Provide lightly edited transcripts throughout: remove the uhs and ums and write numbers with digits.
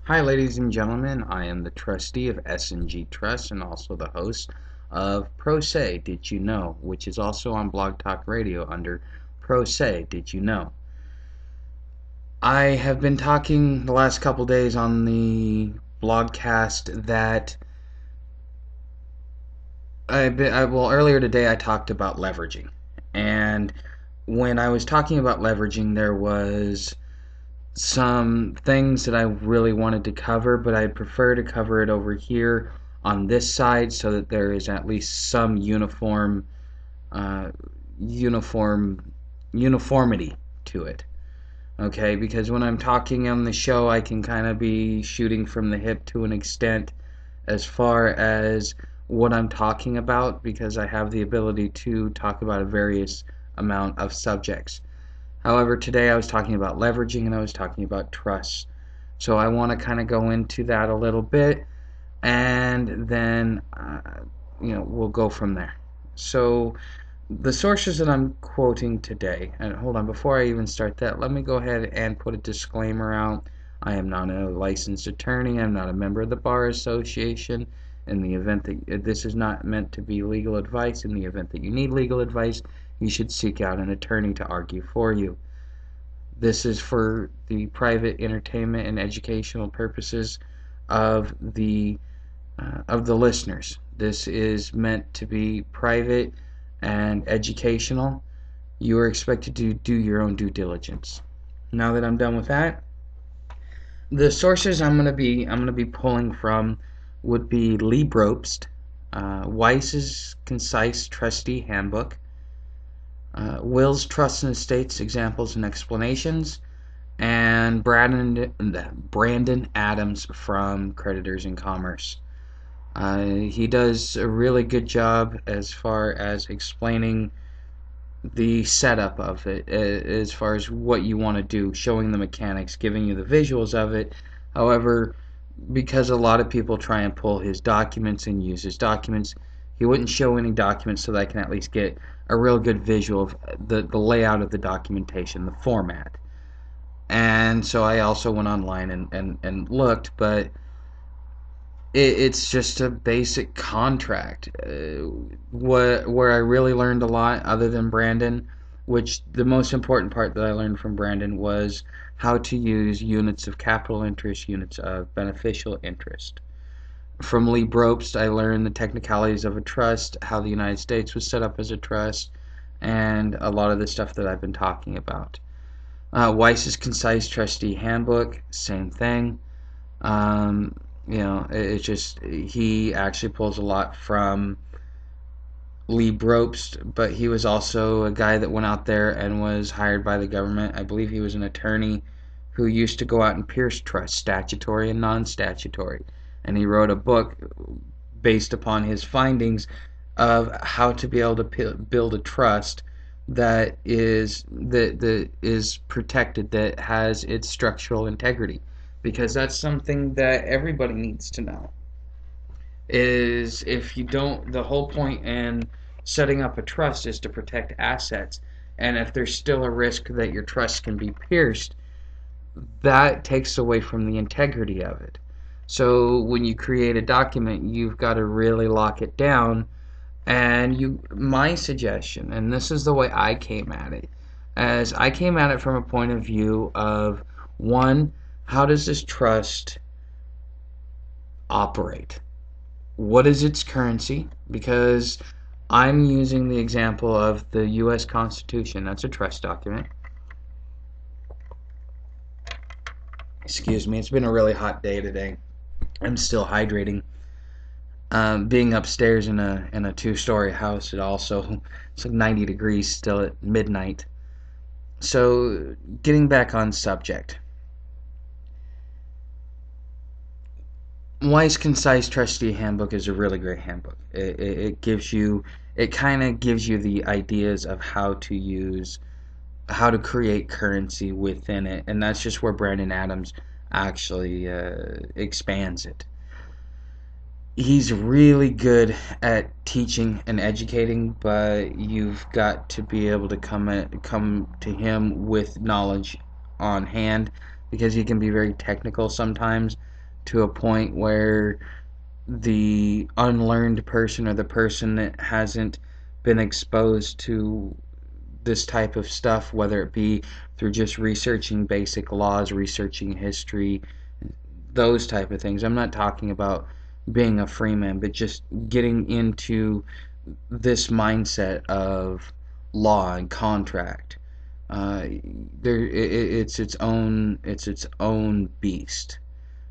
Hi, ladies and gentlemen. I am the trustee of S&G Trust and also the host of Pro Se Did You Know, which is also on Blog Talk Radio under Pro Se Did You Know. I have been talking the last couple days on the blogcast that earlier today I talked about leveraging. And when I was talking about leveraging, there was some things that I really wanted to cover, but I'd prefer to cover it over here on this side so that there is at least some uh, uniform uniformity to it. Okay, because when I'm talking on the show, I can kind of be shooting from the hip to an extent as far as what I'm talking about, because I have the ability to talk about a various amount of subjects. However, today I was talking about leveraging and I was talking about trust. So I want to kind of go into that a little bit, and then we'll go from there. So the sources that I'm quoting today, and hold on, before I even start that, let me go ahead and put a disclaimer out. I am not a licensed attorney. I'm not a member of the Bar Association. In the event that this is not meant to be legal advice, in the event that you need legal advice, you should seek out an attorney to argue for you. This is for the private entertainment and educational purposes of the listeners. This is meant to be private and educational. You are expected to do your own due diligence. Now that I'm done with that, the sources I'm gonna be pulling from would be Lee Brobst, Weiss's Concise Trustee Handbook, Will's Trust and Estates Examples and Explanations, and Brandon Adams from Creditors in Commerce. He does a really good job as far as explaining the setup of it, as far as what you want to do, showing the mechanics, giving you the visuals of it. However, because a lot of people try and pull his documents and use his documents, he wouldn't show any documents so that I can at least get a real good visual of the layout of the documentation, the format. And so I also went online and looked, but it's just a basic contract. Where I really learned a lot, other than Brandon, which the most important part that I learned from Brandon was how to use units of capital interest, units of beneficial interest. From Lee Brobst, I learned the technicalities of a trust, how the United States was set up as a trust, and a lot of the stuff that I've been talking about. Weiss's Concise Trustee Handbook, same thing. Um, it's just he actually pulls a lot from Lee Brobst, but he was also a guy that went out there and was hired by the government. I believe he was an attorney who used to go out and pierce trusts, statutory and non-statutory, and he wrote a book based upon his findings of how to be able to build a trust that is protected, that has its structural integrity, because that's something that everybody needs to know. Is if you don't, the whole point in setting up a trust is to protect assets, and if there's still a risk that your trust can be pierced, that takes away from the integrity of it. So when you create a document, you've got to really lock it down. And my suggestion, and this is the way I came at it, as I came at it from a point of view of, one, how does this trust operate? What is its currency? Because I'm using the example of the U.S. Constitution. That's a trust document. Excuse me, it's been a really hot day today. I'm still hydrating. Being upstairs in a two-story house, it's like 90 degrees still at midnight. So, getting back on subject. Weiss Concise Trustee Handbook is a really great handbook. It kind of gives you the ideas of how to create currency within it, and that's just where Brandon Adams actually expands it. He's really good at teaching and educating, but you've got to be able to come to him with knowledge on hand, because he can be very technical sometimes. to a point where the unlearned person or the person that hasn't been exposed to this type of stuff, whether it be through just researching basic laws, researching history, those type of things. I'm not talking about being a free man, but just getting into this mindset of law and contract. Uh, it's its own beast.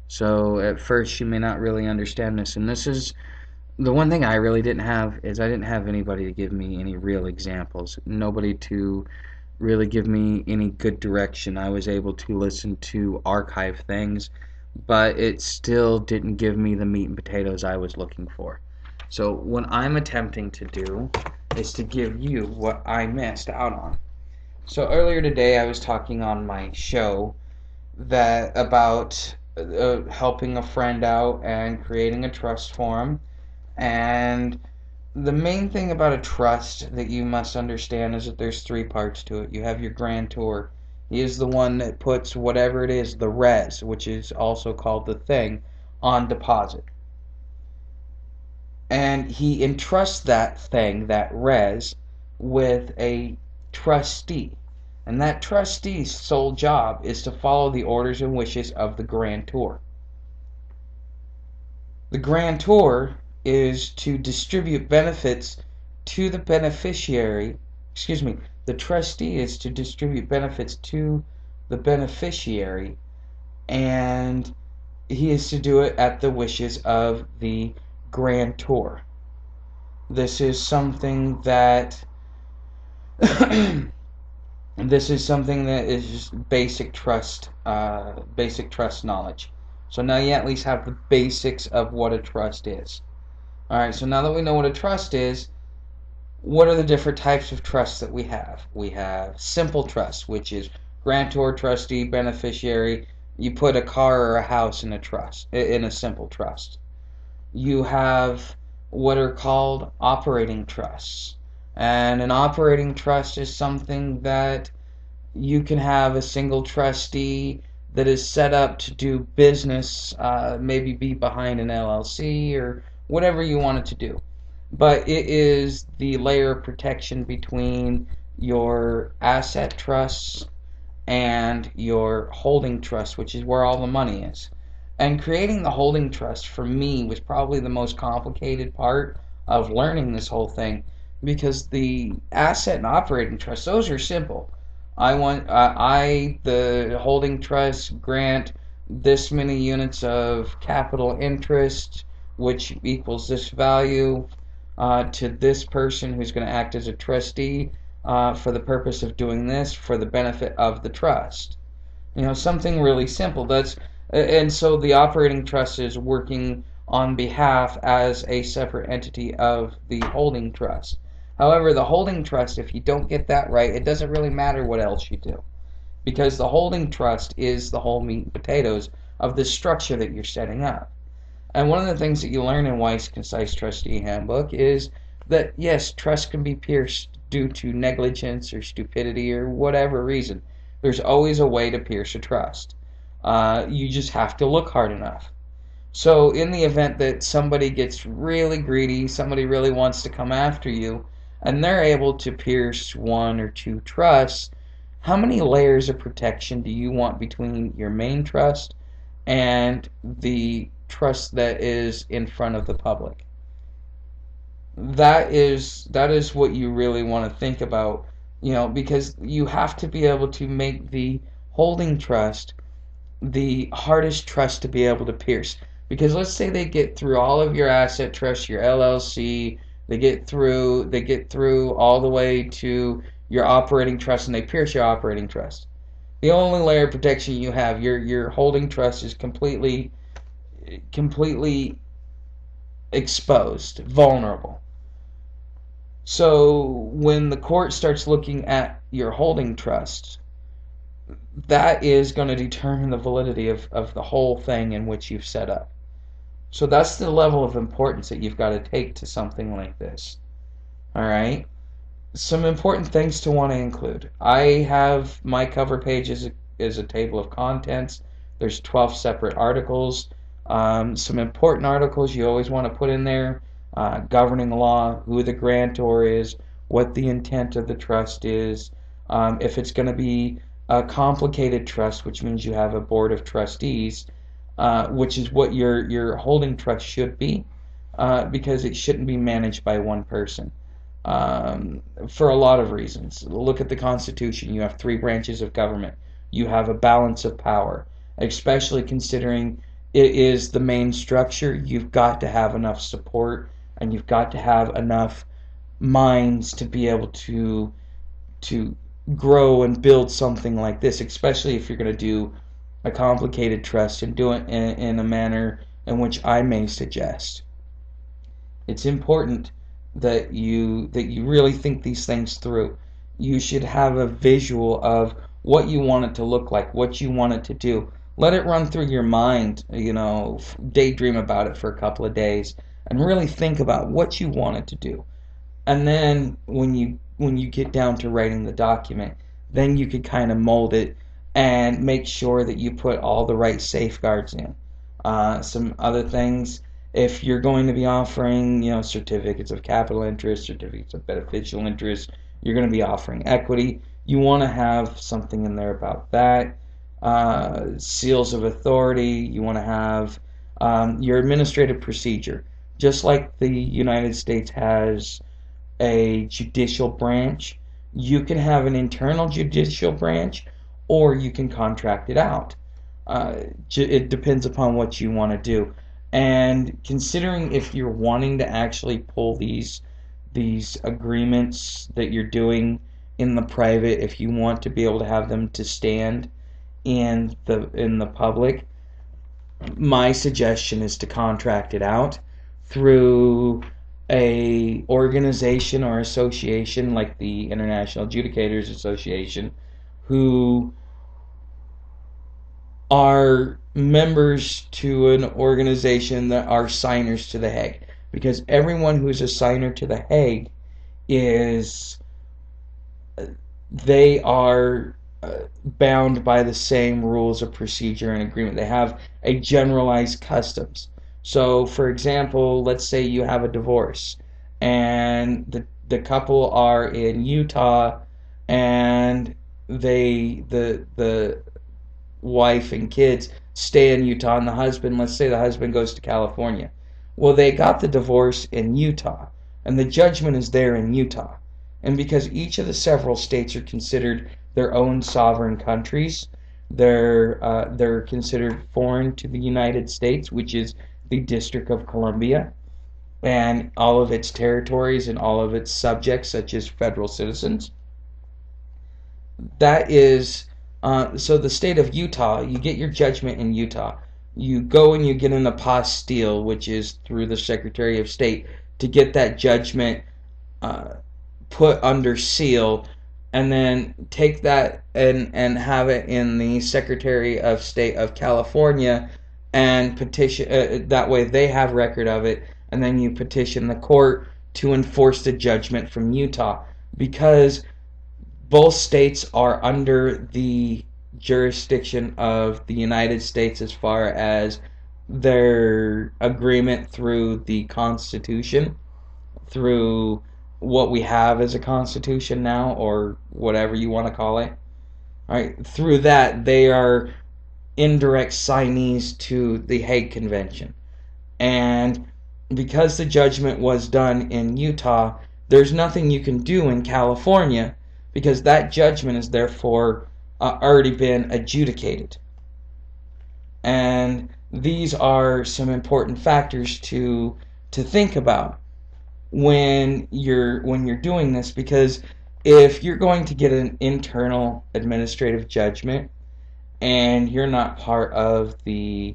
So at first you may not really understand this, and this is the one thing I really didn't have is I didn't have anybody to give me any real examples. Nobody to really give me any good direction. I was able to listen to archive things, but it still didn't give me the meat and potatoes I was looking for. So what I'm attempting to do is to give you what I missed out on. So earlier today I was talking on my show that about helping a friend out and creating a trust for him. And the main thing about a trust that you must understand is that there's three parts to it. You have your grantor. He is the one that puts whatever it is, the res, which is also called the thing, on deposit. And he entrusts that thing, that res, with a trustee. And that trustee's sole job is to follow the orders and wishes of the grantor. The grantor is to distribute benefits to the beneficiary. Excuse me, the trustee is to distribute benefits to the beneficiary, and he is to do it at the wishes of the grantor. This is something that this is something that is just basic trust knowledge. So now you at least have the basics of what a trust is. Alright, so now that we know what a trust is, what are the different types of trusts that we have? We have simple trust, which is grantor, trustee, beneficiary. You put a car or a house in a trust, in a simple trust. You have what are called operating trusts. And an operating trust is something that you can have a single trustee that is set up to do business, maybe be behind an LLC or whatever you want it to do. But it is the layer of protection between your asset trusts and your holding trust, which is where all the money is. And creating the holding trust for me was probably the most complicated part of learning this whole thing, because the asset and operating trust, those are simple. The holding trust, grant this many units of capital interest, which equals this value, to this person who's going to act as a trustee for the purpose of doing this for the benefit of the trust. Something really simple. And so the operating trust is working on behalf as a separate entity of the holding trust. However, the holding trust, if you don't get that right, it doesn't really matter what else you do, because the holding trust is the whole meat and potatoes of the structure that you're setting up. And one of the things that you learn in Weiss Concise Trustee Handbook is that, yes, trust can be pierced due to negligence or stupidity or whatever reason. There's always a way to pierce a trust. You just have to look hard enough. So in the event that somebody gets really greedy, somebody really wants to come after you, and they're able to pierce one or two trusts, how many layers of protection do you want between your main trust and the trust that is in front of the public? That is what you really want to think about, because you have to be able to make the holding trust the hardest trust to be able to pierce. Because let's say they get through all of your asset trusts, your LLC, they get through all the way to your operating trust, and they pierce your operating trust. The only layer of protection you have, your holding trust, is completely exposed, vulnerable. So when the court starts looking at your holding trust, that is going to determine the validity of the whole thing in which you've set up. So that's the level of importance that you've got to take to something like this. Alright? Some important things to want to include. I have my cover page is a table of contents. There's 12 separate articles. Some important articles you always want to put in there: governing law, who the grantor is, what the intent of the trust is. If it's going to be a complicated trust, which means you have a board of trustees, which is what your holding trust should be, because it shouldn't be managed by one person. For a lot of reasons. Look at the Constitution. You have three branches of government. You have a balance of power, especially considering it is the main structure. You've got to have enough support, and you've got to have enough minds to be able to grow and build something like this, especially if you're going to do a complicated trust and do it in a manner in which I may suggest. It's important that you really think these things through. You should have a visual of what you want it to look like, what you want it to do. Let it run through your mind, daydream about it for a couple of days and really think about what you want it to do. And then when you get down to writing the document, then you could kind of mold it and make sure that you put all the right safeguards in. Some other things, if you're going to be offering, certificates of capital interest, certificates of beneficial interest, you're going to be offering equity. You want to have something in there about that. Seals of authority. You want to have your administrative procedure. Just like the United States has a judicial branch, you can have an internal judicial branch, or you can contract it out. It depends upon what you want to do. And considering if you're wanting to actually pull these agreements that you're doing in the private, if you want to be able to have them to stand in the public, my suggestion is to contract it out through a organization or association like the International Adjudicators Association, who are members to an organization that are signers to the Hague. Because everyone who's a signer to the Hague they are bound by the same rules of procedure and agreement. They have a generalized customs. So, for example, let's say you have a divorce, and the couple are in Utah, and the wife and kids stay in Utah, and let's say the husband goes to California. Well, they got the divorce in Utah, and the judgment is there in Utah. And because each of the several states are considered their own sovereign countries, they're considered foreign to the United States, which is the District of Columbia, and all of its territories and all of its subjects, such as federal citizens. That is, so the state of Utah, you get your judgment in Utah. You go and you get an apostille, which is through the Secretary of State, to get that judgment put under seal, and then take that and have it in the Secretary of State of California and petition. That way they have record of it, and then you petition the court to enforce the judgment from Utah, because both states are under the jurisdiction of the United States as far as their agreement through the Constitution, through what we have as a Constitution now, or whatever you want to call it. All right, through that, they are indirect signees to the Hague Convention. And because the judgment was done in Utah, there's nothing you can do in California, because that judgment is therefore already been adjudicated. And these are some important factors to think about when you're doing this, because if you're going to get an internal administrative judgment and you're not part of the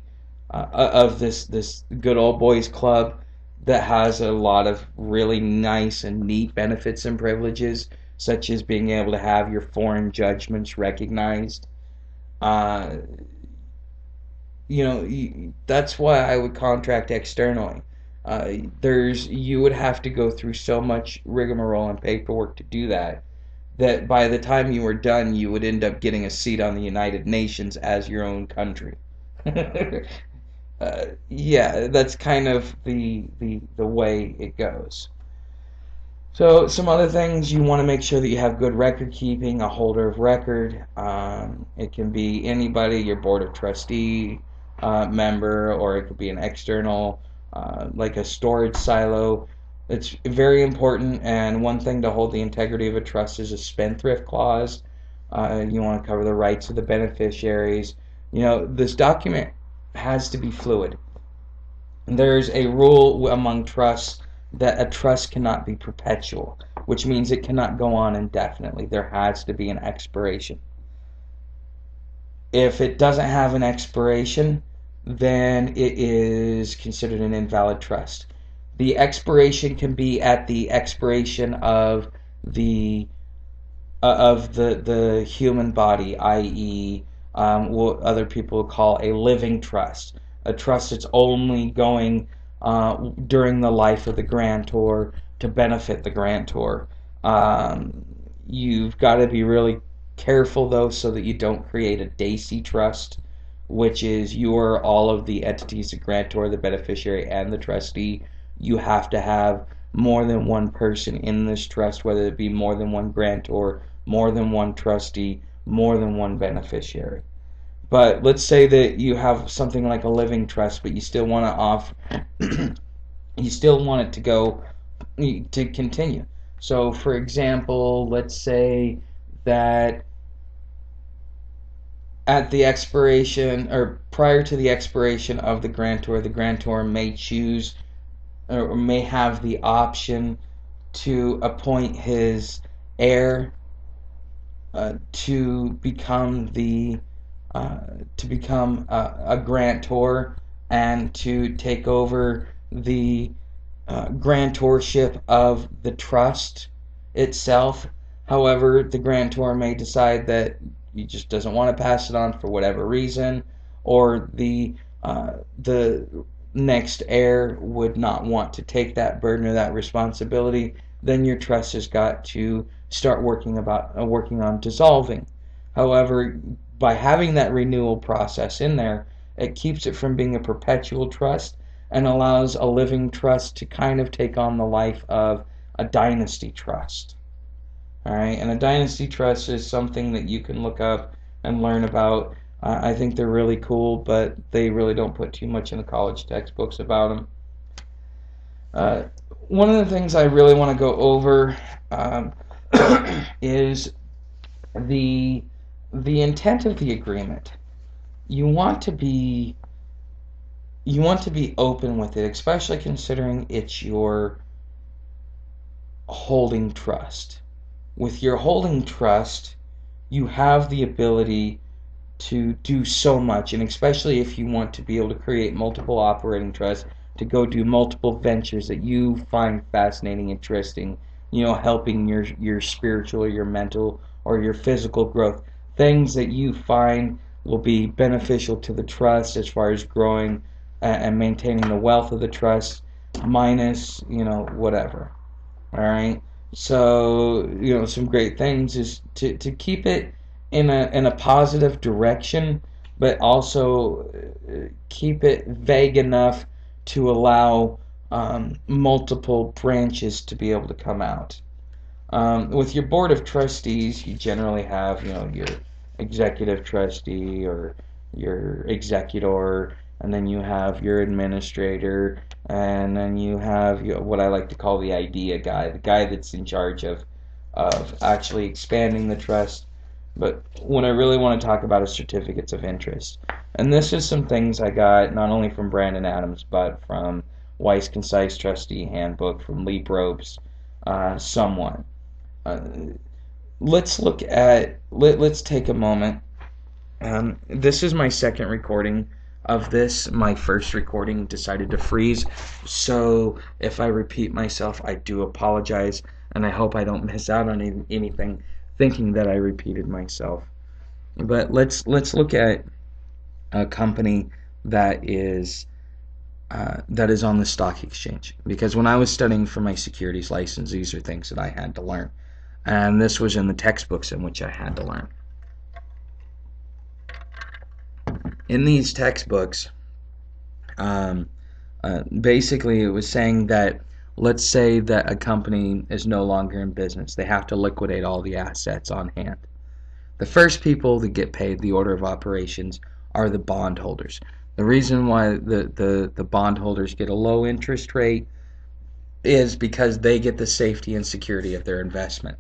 of this good old boys club that has a lot of really nice and neat benefits and privileges, such as being able to have your foreign judgments recognized, that's why I would contract externally. You would have to go through so much rigmarole and paperwork to do that, that by the time you were done, you would end up getting a seat on the United Nations as your own country. Yeah, that's kind of the way it goes. So some other things, you want to make sure that you have good record keeping, a holder of record. It can be anybody, your board of trustee member, or it could be an external, like a storage silo. It's very important, and one thing to hold the integrity of a trust is a spendthrift clause. You want to cover the rights of the beneficiaries. This document has to be fluid. There's a rule among trusts that a trust cannot be perpetual, which means it cannot go on indefinitely. There has to be an expiration. If it doesn't have an expiration, then it is considered an invalid trust. The expiration can be at the expiration the of the human body, i.e., what other people call a living trust, a trust that's only going during the life of the grantor to benefit the grantor. Um, you've got to be really careful though, so that you don't create a Dacey trust, which is you're all of the entities, the grantor, the beneficiary, and the trustee. You have to have more than one person in this trust, whether it be more than one grantor, more than one trustee, more than one beneficiary. But let's say that you have something like a living trust, but you still want to off, you still want it to go to continue. So, for example, let's say that at the expiration or prior to the expiration of the grantor may choose or may have the option to appoint his heir to become the to become a grantor and to take over the grantorship of the trust itself. However, the grantor may decide that he just doesn't want to pass it on for whatever reason, or the next heir would not want to take that burden or that responsibility. Then your trust has got to start working on dissolving. However, by having that renewal process in there, it keeps it from being a perpetual trust and allows a living trust to kind of take on the life of a dynasty trust. All right, and a dynasty trust is something that you can look up and learn about. I think they're really cool, but they really don't put too much in the college textbooks about them. Uh, One of the things I really want to go over um, is the the intent of the agreement. You want to be you want to be open with it, especially considering it's your holding trust. With your holding trust, you have the ability to do so much, and especially if you want to be able to create multiple operating trusts, to go do multiple ventures that you find fascinating, interesting, helping your spiritual, your mental, or your physical growth, things that you find will be beneficial to the trust as far as growing and maintaining the wealth of the trust, minus, whatever. All right. So, some great things is to keep it in a positive direction, but also keep it vague enough to allow multiple branches to be able to come out. With your board of trustees, you generally have, your executive trustee or your executor, and then you have your administrator, and then you have what I like to call the idea guy, the guy that's in charge of actually expanding the trust. But what I really want to talk about is certificates of interest. And this is some things I got not only from Brandon Adams, but from Weiss Concise Trustee Handbook, from Lee Probst, somewhat. Uh, let's take a moment. This is my second recording of this. My first recording decided to freeze, so if I repeat myself, I do apologize, and I hope I don't miss out on anything thinking that I repeated myself. But let's look at a company that is on the stock exchange, because when I was studying for my securities license, these are things that I had to learn, and this was in the textbooks in which I had to learn. In these textbooks, Um, Basically, it was saying that, let's say that a company is no longer in business. They have to liquidate all the assets on hand. The first people that get paid, the order of operations, are the bondholders. The reason why the bondholders get a low interest rate is because they get the safety and security of their investment.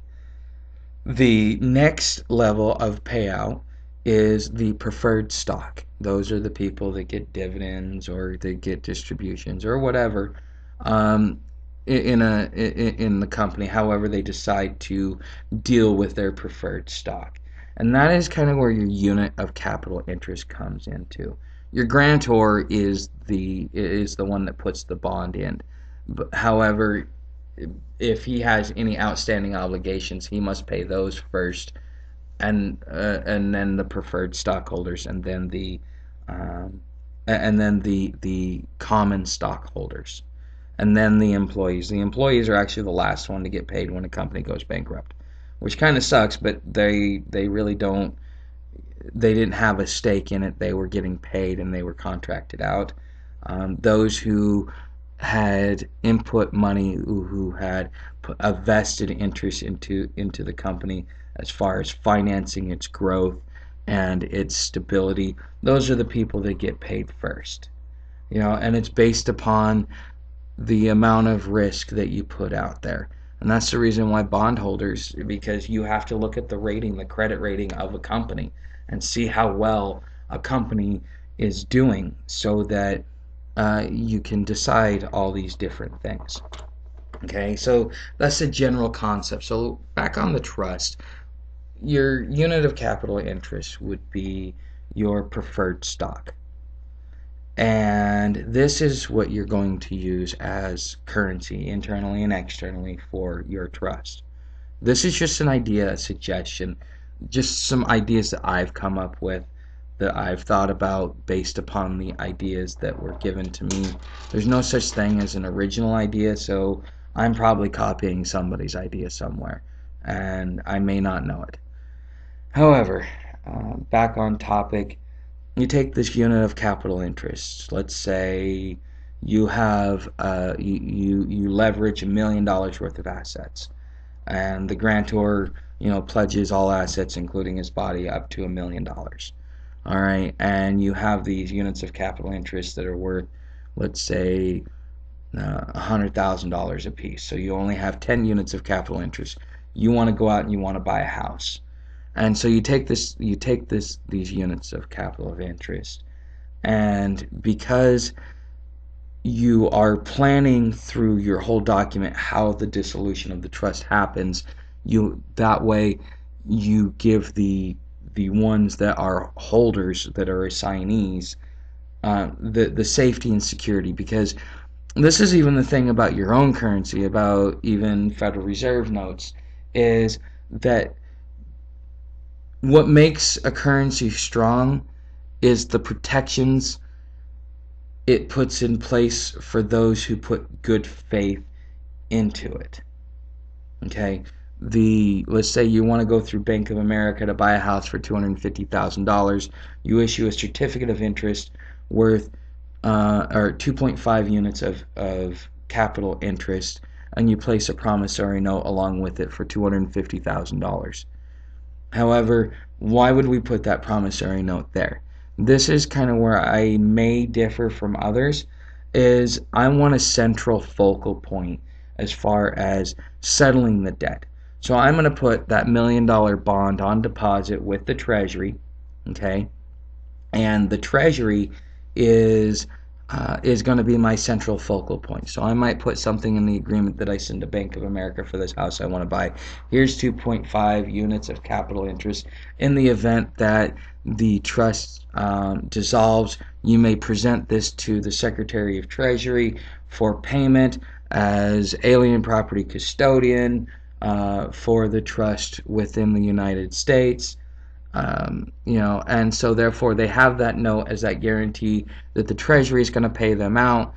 The next level of payout is the preferred stock. Those are the people that get dividends or they get distributions or whatever, in the company, however they decide to deal with their preferred stock. And that is kind of where your unit of capital interest comes into. Your grantor is the one that puts the bond in. But, however, if he has any outstanding obligations, he must pay those first, and then the preferred stockholders, um, and then the common stockholders, and then the employees. The employees are actually the last one to get paid when a company goes bankrupt, which kind of sucks, but they really don't. They didn't have a stake in it. They were getting paid and they were contracted out. Those who had input money, who had a vested interest into the company as far as financing its growth and its stability, those are the people that get paid first. And it's based upon the amount of risk that you put out there. And that's the reason why bondholders, because you have to look at the rating, the credit rating of a company, and see how well a company is doing so that you can decide all these different things. Okay, so that's the general concept. So back on the trust, your unit of capital interest would be your preferred stock. And this is what you're going to use as currency internally and externally for your trust. This is just an idea, a suggestion, just some ideas that I've come up with, that I've thought about based upon the ideas that were given to me. There's no such thing as an original idea, so I'm probably copying somebody's idea somewhere, and I may not know it. However, back on topic, you take this unit of capital interest. Let's say you have you leverage $1 million worth of assets, and the grantor pledges all assets, including his body, up to $1 million. All right, and you have these units of capital interest that are worth, let's say, $100,000 a piece. So you only have 10 units of capital interest. You want to go out and you want to buy a house. And so you take these units of capital of interest, and because you are planning through your whole document how the dissolution of the trust happens, that way you give the ones that are holders, that are assignees, the safety and security. Because this is even the thing about your own currency, about even Federal Reserve notes, is that what makes a currency strong is the protections it puts in place for those who put good faith into it. Okay? Let's say you want to go through Bank of America to buy a house for $250,000. You issue a certificate of interest worth or 2.5 units of capital interest, and you place a promissory note along with it for $250,000. However, why would we put that promissory note there? This is kind of where I may differ from others, is I want a central focal point as far as settling the debt. So I'm going to put that $1 million bond on deposit with the Treasury, okay? And the Treasury is going to be my central focal point. So I might put something in the agreement that I send to Bank of America for this house I want to buy. Here's 2.5 units of capital interest. In the event that the trust dissolves, you may present this to the Secretary of Treasury for payment as alien property custodian for the trust within the United States. And so therefore they have that note as that guarantee that the Treasury is going to pay them out,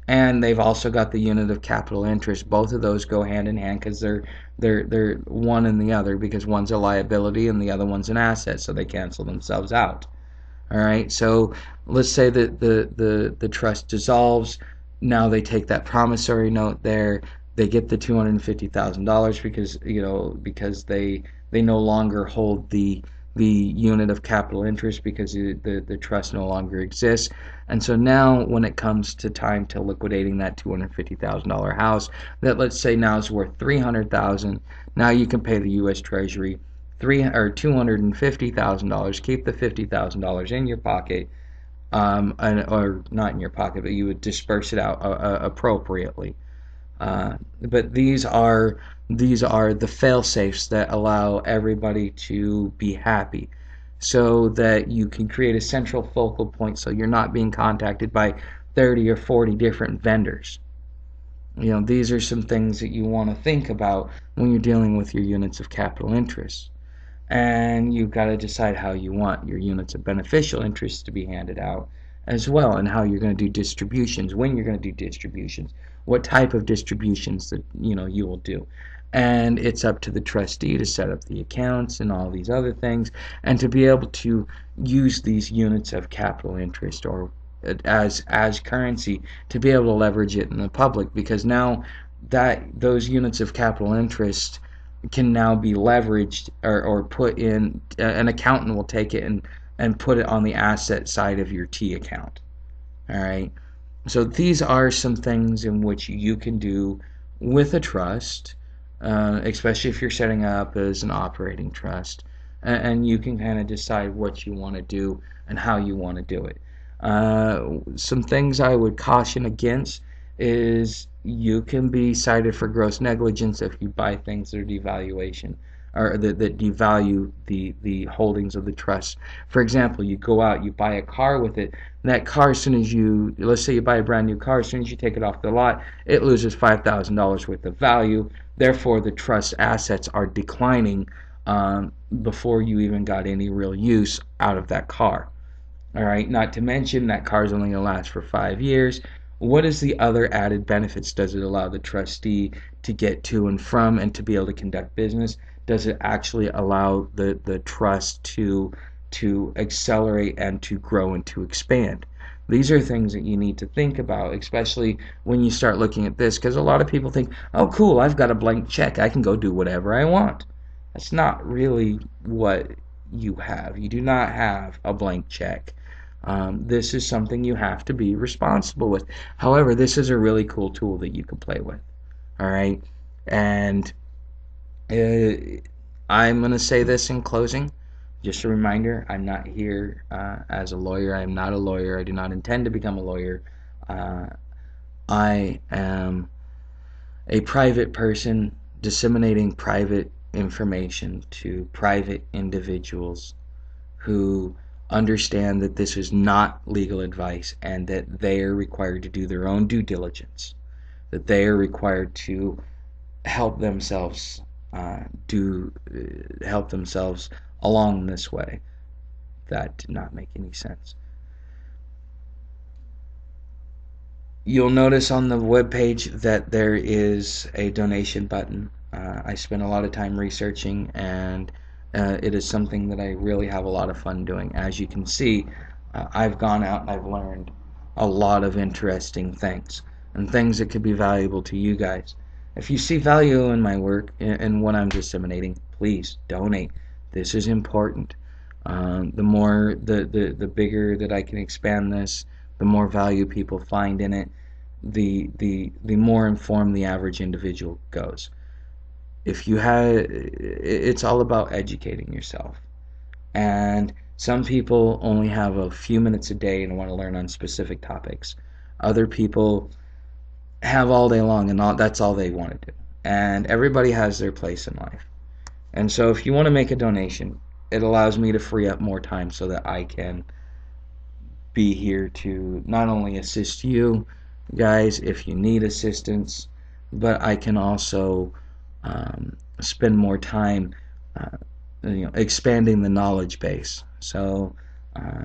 and they've also got the unit of capital interest. Both of those go hand in hand because they're one and the other, because one's a liability and the other one's an asset, so they cancel themselves out. All right, so let's say that the trust dissolves. Now they take that promissory note there. They get the $250,000 because they no longer hold the unit of capital interest because the trust no longer exists. And so now when it comes to time to liquidating that $250,000 house that, let's say, now is worth $300,000, now you can pay the US Treasury $250,000, keep the $50,000 in your pocket, or not in your pocket, but you would disperse it out appropriately. But these are the fail safes that allow everybody to be happy, so that you can create a central focal point, so you're not being contacted by 30 or 40 different vendors. These are some things that you want to think about when you're dealing with your units of capital interest. And you've got to decide how you want your units of beneficial interest to be handed out as well, and how you're going to do distributions, when you're going to do distributions, what type of distributions that you will do. And it's up to the trustee to set up the accounts and all these other things, and to be able to use these units of capital interest, or as currency, to be able to leverage it in the public, because now that those units of capital interest can now be leveraged, or put in, an accountant will take it and put it on the asset side of your T account. All right. So these are some things in which you can do with a trust, especially if you're setting up as an operating trust, and you can kind of decide what you want to do and how you want to do it. Some things I would caution against is you can be cited for gross negligence if you buy things that are devaluation, or that devalue the holdings of the trust. For example, you go out, you buy a car with it, and that car, as soon as let's say you buy a brand new car, as soon as you take it off the lot, it loses $5,000 worth of value. Therefore, the trust assets are declining before you even got any real use out of that car. All right, not to mention that car is only going to last for 5 years. What is the other added benefits? Does it allow the trustee to get to and from and to be able to conduct business? Does it actually allow the trust to accelerate and to grow and to expand? These are things that you need to think about, especially when you start looking at this, because a lot of people think, oh cool, I've got a blank check, I can go do whatever I want. That's not really what you have. You do not have a blank check. This is something you have to be responsible with. However, this is a really cool tool that you can play with. All right, and I'm going to say this in closing. Just a reminder, I'm not here as a lawyer. I am not a lawyer. I do not intend to become a lawyer. I am a private person disseminating private information to private individuals who understand that this is not legal advice, and that they are required to do their own due diligence, that they are required to help themselves help themselves along this way. That did not make any sense. You'll notice on the webpage that there is a donation button. I spent a lot of time researching, and it is something that I really have a lot of fun doing. As you can see, I've gone out and I've learned a lot of interesting things, and things that could be valuable to you guys. If you see value in my work and what I'm disseminating, please donate. This is important. The bigger that I can expand this, the more value people find in it, the more informed the average individual goes. It's all about educating yourself. And some people only have a few minutes a day and want to learn on specific topics. Other people have all day long, and that's all they want to do. And everybody has their place in life. And so if you want to make a donation, it allows me to free up more time so that I can be here to not only assist you guys if you need assistance, but I can also spend more time expanding the knowledge base. So